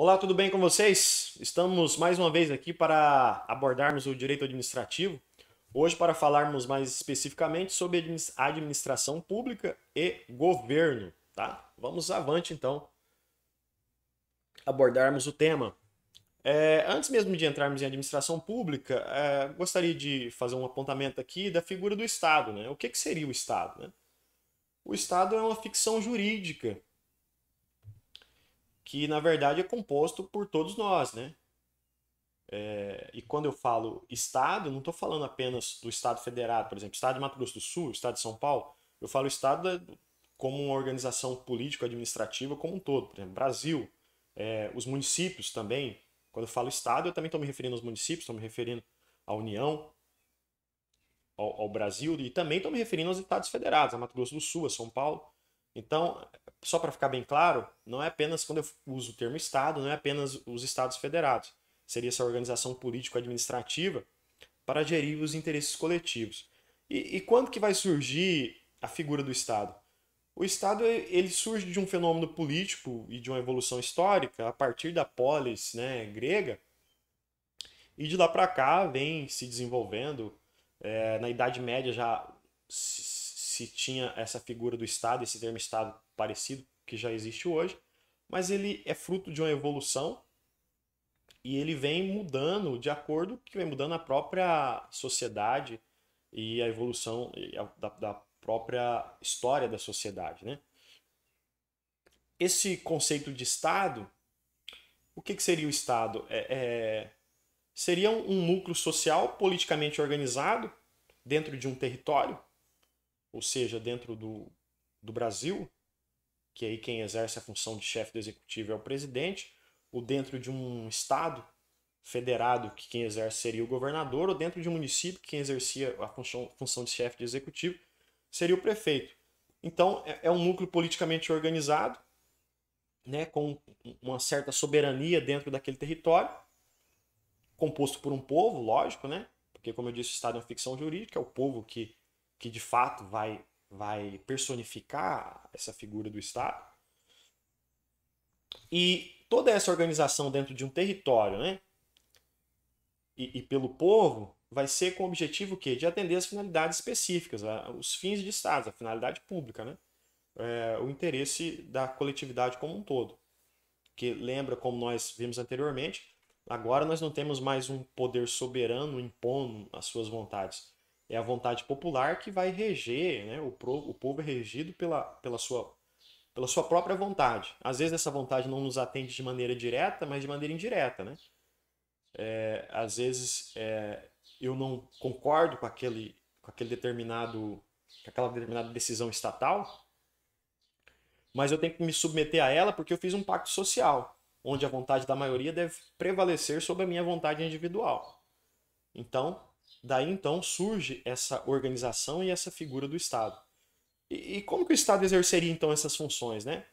Olá, tudo bem com vocês? Estamos mais uma vez aqui para abordarmos o direito administrativo. Hoje, para falarmos mais especificamente sobre administração pública e governo, tá? Vamos avante então abordarmos o tema. Antes mesmo de entrarmos em administração pública, gostaria de fazer um apontamento aqui da figura do Estado, né? O que seria o Estado, né? O Estado é uma ficção jurídica que, na verdade, é composto por todos nós, né? E quando eu falo Estado, não estou falando apenas do Estado federado, por exemplo, Estado de Mato Grosso do Sul, Estado de São Paulo. Eu falo como uma organização político-administrativa como um todo. Por exemplo, Brasil, os municípios também. Quando eu falo Estado, eu também estou me referindo aos municípios, estou me referindo à União, ao Brasil e também estou me referindo aos Estados federados, a Mato Grosso do Sul, a São Paulo. Então, só para ficar bem claro, não é apenas quando eu uso o termo Estado, não é apenas os Estados federados. Seria essa organização político-administrativa para gerir os interesses coletivos. E quando que vai surgir a figura do Estado? O Estado ele surge de um fenômeno político e de uma evolução histórica a partir da polis, né, grega, e de lá para cá vem se desenvolvendo. Na Idade Média já se tinha essa figura do Estado, esse termo Estado parecido que já existe hoje, mas ele é fruto de uma evolução e ele vem mudando de acordo que vem mudando a própria sociedade e a evolução da própria história da sociedade, né? Esse conceito de Estado, o que seria o Estado? Seria um núcleo social politicamente organizado dentro de um território, ou seja, dentro do Brasil, que aí quem exerce a função de chefe do executivo é o presidente, ou dentro de um estado federado, que quem exerce seria o governador, ou dentro de um município, que quem exercia a função de chefe de executivo seria o prefeito. Então, é um núcleo politicamente organizado, né, com uma certa soberania dentro daquele território, composto por um povo, lógico, né? Porque, como eu disse, o Estado é uma ficção jurídica, é o povo que de fato vai personificar essa figura do Estado. E toda essa organização dentro de um território, né? E pelo povo, vai ser com o objetivo o quê? De atender as finalidades específicas, os fins de Estado, a finalidade pública, né? O interesse da coletividade como um todo. Que lembra, como nós vimos anteriormente, agora nós não temos mais um poder soberano impondo as suas vontades. É a vontade popular que vai reger, né? O povo é regido pela sua própria vontade. Às vezes essa vontade não nos atende de maneira direta, mas de maneira indireta, né? Às vezes eu não concordo com aquela determinada decisão estatal, mas eu tenho que me submeter a ela porque eu fiz um pacto social, onde a vontade da maioria deve prevalecer sobre a minha vontade individual. Então, daí então surge essa organização e essa figura do Estado. E como que o Estado exerceria então essas funções, né?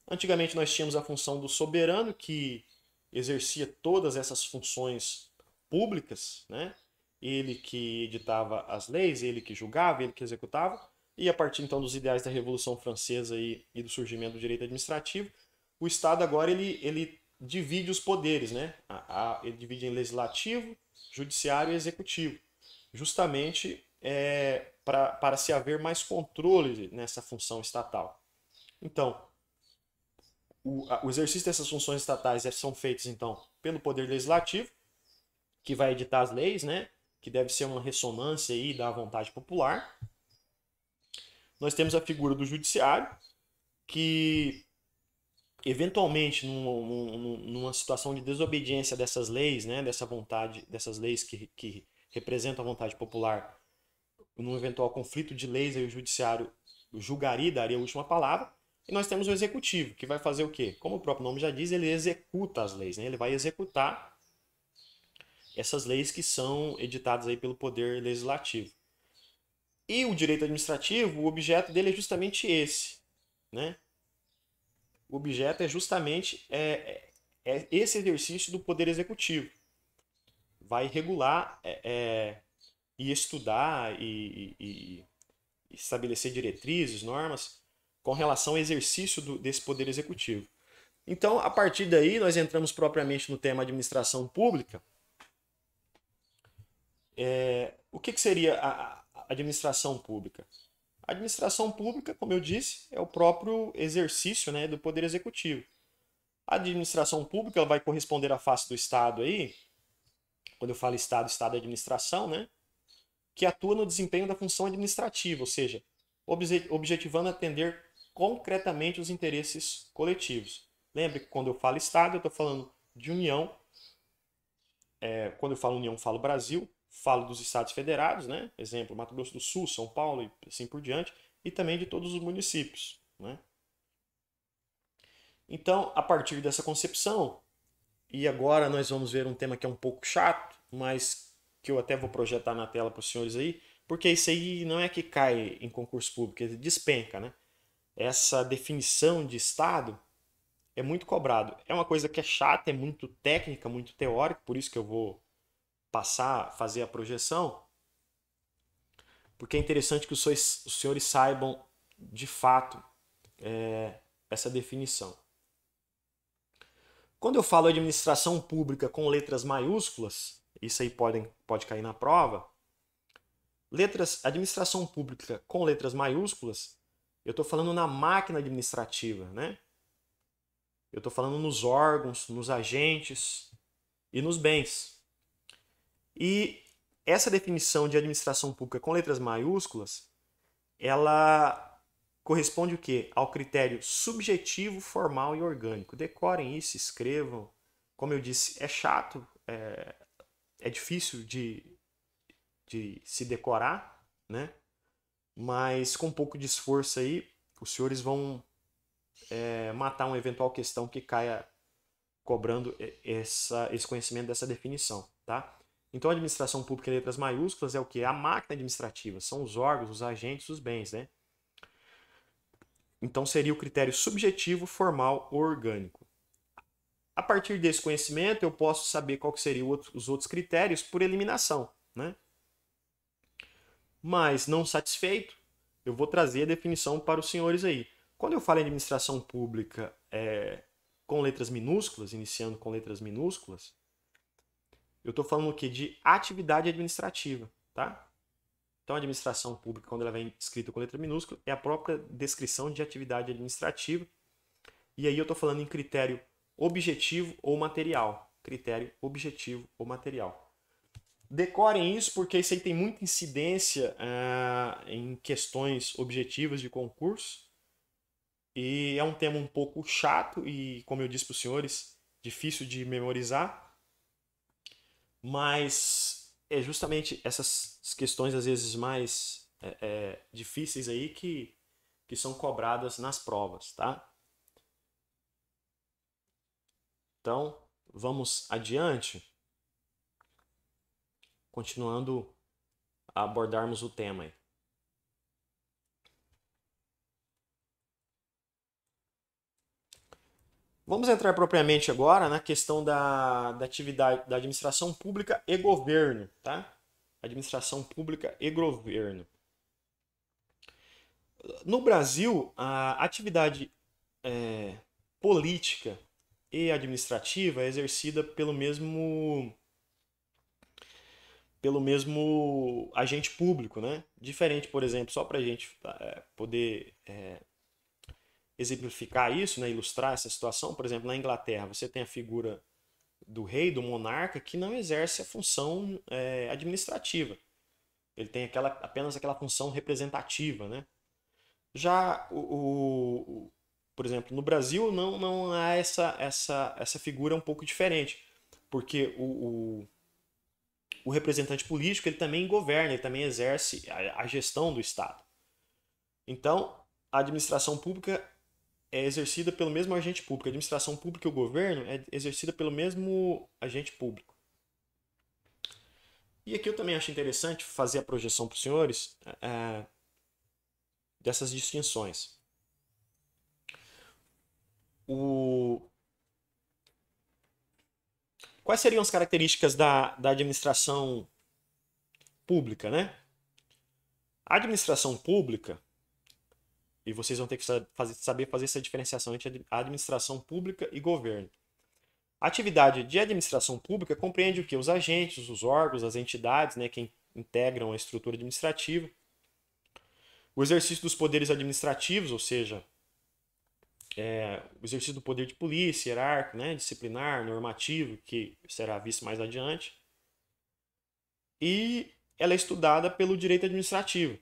Antigamente nós tínhamos a função do soberano que exercia todas essas funções públicas, né? Ele que editava as leis, ele que julgava, ele que executava. E a partir então dos ideais da Revolução Francesa e do surgimento do direito administrativo, o Estado agora ele divide os poderes, né? Ele divide em legislativo, judiciário e executivo, justamente para se haver mais controle nessa função estatal. Então, o exercício dessas funções estatais são feitos então pelo poder legislativo, que vai editar as leis, né? Que deve ser uma ressonância aí da vontade popular. Nós temos a figura do judiciário, que eventualmente numa situação de desobediência dessas leis, né, dessa vontade, dessas leis que representam a vontade popular, num eventual conflito de leis, aí o judiciário julgaria e daria a última palavra. E nós temos o executivo, que vai fazer o quê? Como o próprio nome já diz, ele executa as leis, né? Ele vai executar essas leis que são editadas aí pelo poder legislativo. E o direito administrativo, o objeto dele é justamente esse, né? O objeto é justamente esse exercício do poder executivo. Vai regular e estudar e estabelecer diretrizes, normas com relação ao exercício desse poder executivo. Então, a partir daí, nós entramos propriamente no tema administração pública. O que seria a administração pública? A administração pública, como eu disse, é o próprio exercício, né, do poder executivo. A administração pública ela vai corresponder à face do Estado aí, quando eu falo Estado, Estado é administração, né, que atua no desempenho da função administrativa, ou seja, objetivando atender concretamente os interesses coletivos. Lembre que quando eu falo Estado, eu estou falando de União. Quando eu falo União, eu falo Brasil. Falo dos estados federados, né? Exemplo, Mato Grosso do Sul, São Paulo e assim por diante. E também de todos os municípios, né? Então, a partir dessa concepção, e agora nós vamos ver um tema que é um pouco chato, mas que eu até vou projetar na tela para os senhores aí, porque isso aí não é que cai em concurso público, ele despenca, né? Essa definição de Estado é muito cobrado. É uma coisa que é chata, é muito técnica, muito teórica, por isso que eu vou passar, fazer a projeção, porque é interessante que os senhores saibam de fato essa definição. Quando eu falo administração pública com letras maiúsculas, isso aí pode cair na prova, administração pública com letras maiúsculas, eu estou falando na máquina administrativa, né? Eu estou falando nos órgãos, nos agentes e nos bens. E essa definição de administração pública com letras maiúsculas, ela corresponde o quê? Ao critério subjetivo, formal e orgânico. Decorem isso, escrevam. Como eu disse, é chato, é difícil de se decorar, né? Mas com um pouco de esforço aí, os senhores vão matar uma eventual questão que caia cobrando esse conhecimento dessa definição, tá? Então, a administração pública em letras maiúsculas é o quê? A máquina administrativa, são os órgãos, os agentes, os bens, né? Então, seria o critério subjetivo, formal ou orgânico. A partir desse conhecimento, eu posso saber qual que seriam os outros critérios por eliminação, né? Mas, não satisfeito, eu vou trazer a definição para os senhores aí. Quando eu falo em administração pública com letras minúsculas, iniciando com letras minúsculas, eu estou falando o quê? De atividade administrativa, tá? Então, a administração pública, quando ela vem escrita com letra minúscula, é a própria descrição de atividade administrativa. E aí eu estou falando em critério objetivo ou material. Critério objetivo ou material. Decorem isso porque isso aí tem muita incidência em questões objetivas de concurso. E é um tema um pouco chato e, como eu disse para os senhores, difícil de memorizar. Mas é justamente essas questões, às vezes, mais difíceis aí que são cobradas nas provas, tá? Então, vamos adiante, continuando a abordarmos o tema aí. Vamos entrar propriamente agora na questão da atividade da administração pública e governo, tá? Administração pública e governo. No Brasil, a atividade política e administrativa é exercida pelo mesmo agente público, né? Diferente, por exemplo, só para a gente poder exemplificar isso, né, ilustrar essa situação, por exemplo, na Inglaterra você tem a figura do rei, do monarca, que não exerce a função administrativa. Ele tem apenas aquela função representativa, né? Já, por exemplo, no Brasil não há essa figura um pouco diferente, porque o representante político ele também governa, ele também exerce a gestão do Estado. Então, a administração pública é exercida pelo mesmo agente público. A administração pública e o governo é exercida pelo mesmo agente público. E aqui eu também acho interessante fazer a projeção para os senhores dessas distinções. Quais seriam as características da administração pública, né? A administração pública E vocês vão ter que saber fazer essa diferenciação entre administração pública e governo. A atividade de administração pública compreende o quê? Os agentes, os órgãos, as entidades, né, que integram a estrutura administrativa. O exercício dos poderes administrativos, ou seja, o exercício do poder de polícia, hierárquico, né, disciplinar, normativo, que será visto mais adiante. E ela é estudada pelo direito administrativo.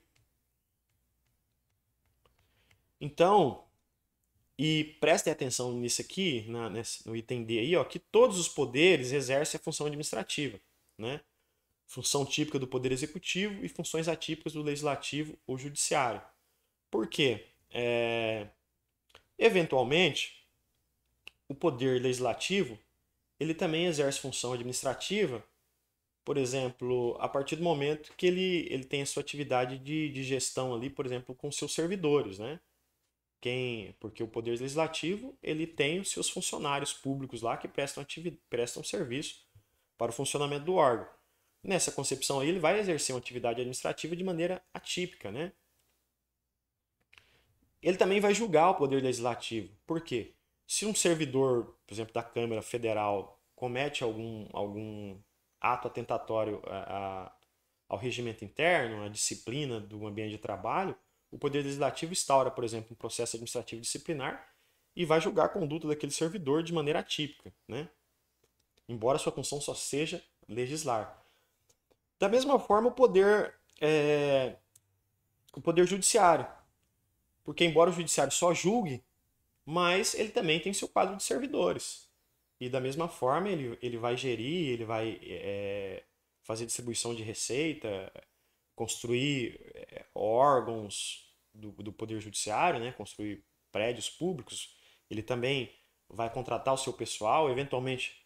Então, e prestem atenção nisso aqui, no item D aí, ó, que todos os poderes exercem a função administrativa, né? Função típica do poder executivo e funções atípicas do legislativo ou judiciário. Por quê? Eventualmente, o poder legislativo ele também exerce função administrativa, por exemplo, a partir do momento que ele tem a sua atividade de gestão ali, por exemplo, com seus servidores, né? Porque o Poder Legislativo ele tem os seus funcionários públicos lá que prestam serviço para o funcionamento do órgão. Nessa concepção aí, ele vai exercer uma atividade administrativa de maneira atípica, né? Ele também vai julgar o Poder Legislativo. Por quê? Se um servidor, por exemplo, da Câmara Federal comete algum ato atentatório ao regimento interno, à disciplina do ambiente de trabalho, o Poder Legislativo instaura, por exemplo, um processo administrativo disciplinar e vai julgar a conduta daquele servidor de maneira atípica, né? Embora sua função só seja legislar. Da mesma forma, o poder judiciário. Porque embora o judiciário só julgue, mas ele também tem seu quadro de servidores. E da mesma forma, ele vai gerir, ele vai fazer distribuição de receita, construir órgãos do Poder Judiciário, né? Construir prédios públicos. Ele também vai contratar o seu pessoal, eventualmente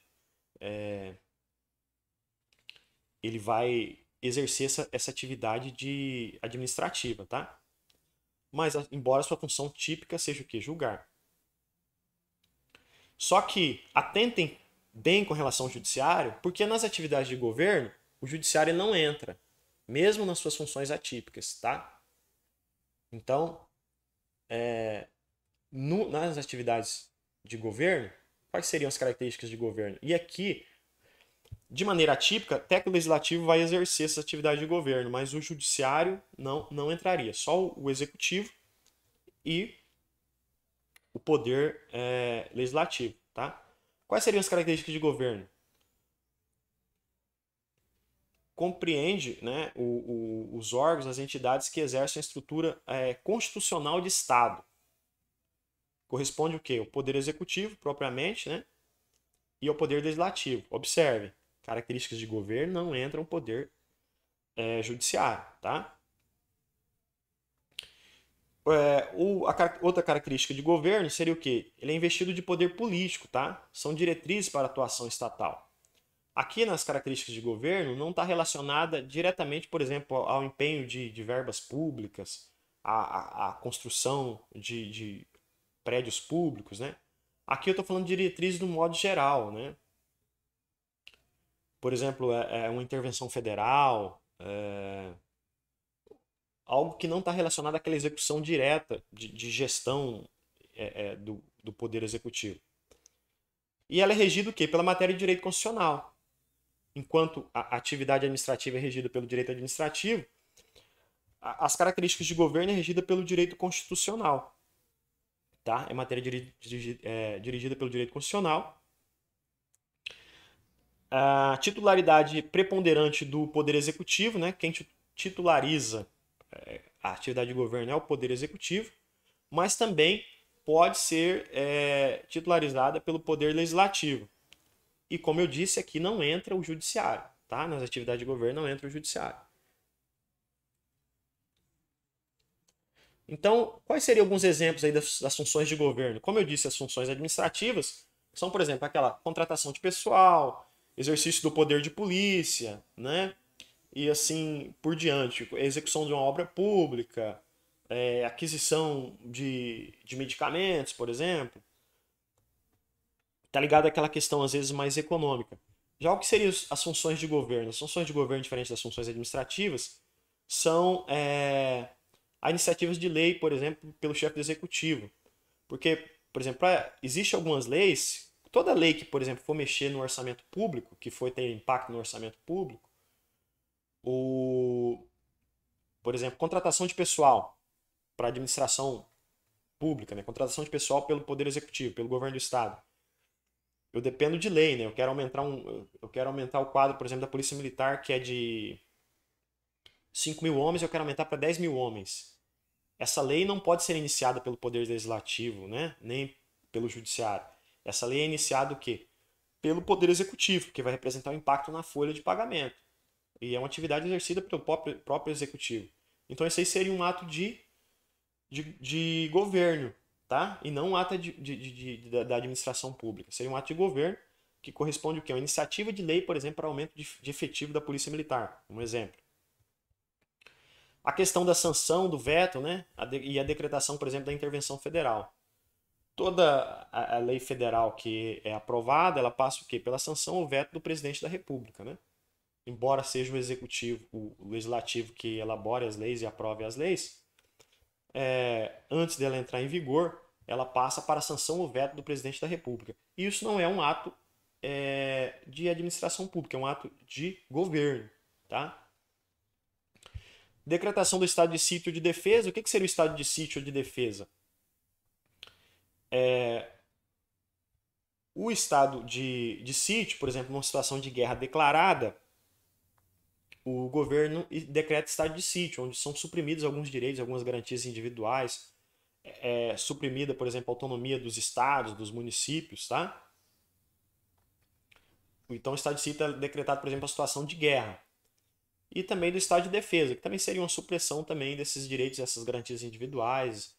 ele vai exercer essa atividade administrativa, tá? Mas, embora a sua função típica seja o quê? Julgar. Só que atentem bem com relação ao judiciário, porque nas atividades de governo, o judiciário não entra, mesmo nas suas funções atípicas, tá? Então, nas atividades de governo, quais seriam as características de governo? E aqui, de maneira atípica, até que o legislativo vai exercer essa atividade de governo, mas o judiciário não entraria, só o executivo e o poder legislativo, tá? Quais seriam as características de governo? Compreende, né, os órgãos, as entidades que exercem a estrutura constitucional de Estado. Corresponde o quê? O poder executivo, propriamente, né, e ao poder legislativo. Observe, características de governo não entram o poder judiciário, tá? Outra característica de governo seria o quê? Ele é investido de poder político, tá? São diretrizes para a atuação estatal. Aqui nas características de governo não está relacionada diretamente, por exemplo, ao empenho de verbas públicas, à construção de prédios públicos, né? Aqui eu estou falando de diretrizes no modo geral, né? Por exemplo, uma intervenção federal, algo que não está relacionado àquela execução direta de gestão do Poder Executivo. E ela é regida o quê? Pela matéria de direito constitucional. Enquanto a atividade administrativa é regida pelo direito administrativo, as características de governo é regida pelo direito constitucional. Tá? É matéria dirigida pelo direito constitucional. A titularidade preponderante do Poder Executivo, né? Quem titulariza a atividade de governo é o Poder Executivo, mas também pode ser titularizada pelo Poder Legislativo. E como eu disse, aqui não entra o Judiciário. Tá? Nas atividades de governo não entra o Judiciário. Então, quais seriam alguns exemplos aí das funções de governo? Como eu disse, as funções administrativas são, por exemplo, aquela contratação de pessoal, exercício do poder de polícia, né? E assim por diante, execução de uma obra pública, aquisição de medicamentos, por exemplo. Está ligado àquela questão, às vezes, mais econômica. Já o que seriam as funções de governo? As funções de governo, diferentes das funções administrativas, são a iniciativas de lei, por exemplo, pelo chefe do executivo. Porque, por exemplo, existe algumas leis, toda lei que, por exemplo, for mexer no orçamento público, que for ter impacto no orçamento público, o, por exemplo, contratação de pessoal para administração pública, né? Contratação de pessoal pelo Poder Executivo, pelo governo do Estado. Eu dependo de lei, né? Eu quero aumentar o quadro, por exemplo, da Polícia Militar, que é de 5 mil homens, eu quero aumentar para 10 mil homens. Essa lei não pode ser iniciada pelo Poder Legislativo, né? Nem pelo Judiciário. Essa lei é iniciada o quê? Pelo Poder Executivo, que vai representar o impacto na folha de pagamento. E é uma atividade exercida pelo próprio Executivo. Então, isso aí seria um ato de governo, tá? E não um ato da administração pública. Seria um ato de governo que corresponde o quê? Uma iniciativa de lei, por exemplo, para aumento de efetivo da Polícia Militar. Um exemplo. A questão da sanção, do veto, né? E a decretação, por exemplo, da intervenção federal. Toda a lei federal que é aprovada, ela passa o quê? Pela sanção ou veto do presidente da República, né? Embora seja o executivo, o legislativo que elabore as leis e aprove as leis, antes dela entrar em vigor, ela passa para a sanção ou veto do presidente da República. E isso não é um ato de administração pública, é um ato de governo, tá? Decretação do estado de sítio de defesa. O que seria o estado de sítio de defesa? O estado de sítio, por exemplo, numa situação de guerra declarada, o governo decreta estado de sítio, onde são suprimidos alguns direitos, algumas garantias individuais, suprimida, por exemplo, a autonomia dos estados, dos municípios, tá? Então, o estado de sítio é decretado, por exemplo, a situação de guerra. E também do estado de defesa, que também seria uma supressão também desses direitos, essas garantias individuais.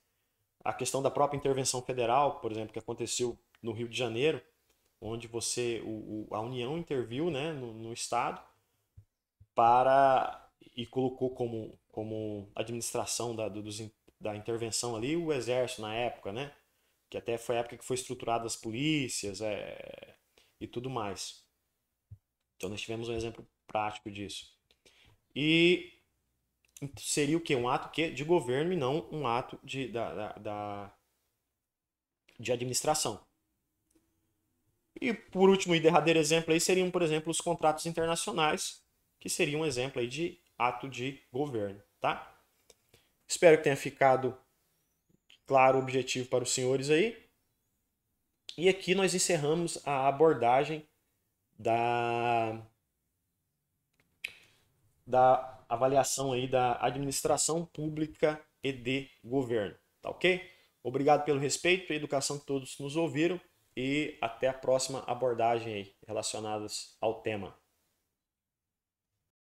A questão da própria intervenção federal, por exemplo, que aconteceu no Rio de Janeiro, onde a União interviu, né, no estado e colocou como administração da intervenção ali o exército na época, né? Que até foi a época que foi estruturada as polícias e tudo mais. Então nós tivemos um exemplo prático disso. E seria o quê? Um ato de governo e não um ato de administração. E por último e derradeiro exemplo aí seriam, por exemplo, os contratos internacionais, que seria um exemplo aí de ato de governo, tá? Espero que tenha ficado claro o objetivo para os senhores aí. E aqui nós encerramos a abordagem da avaliação aí da administração pública e de governo, tá ok? Obrigado pelo respeito e educação que todos nos ouviram e até a próxima abordagem aí relacionadas ao tema.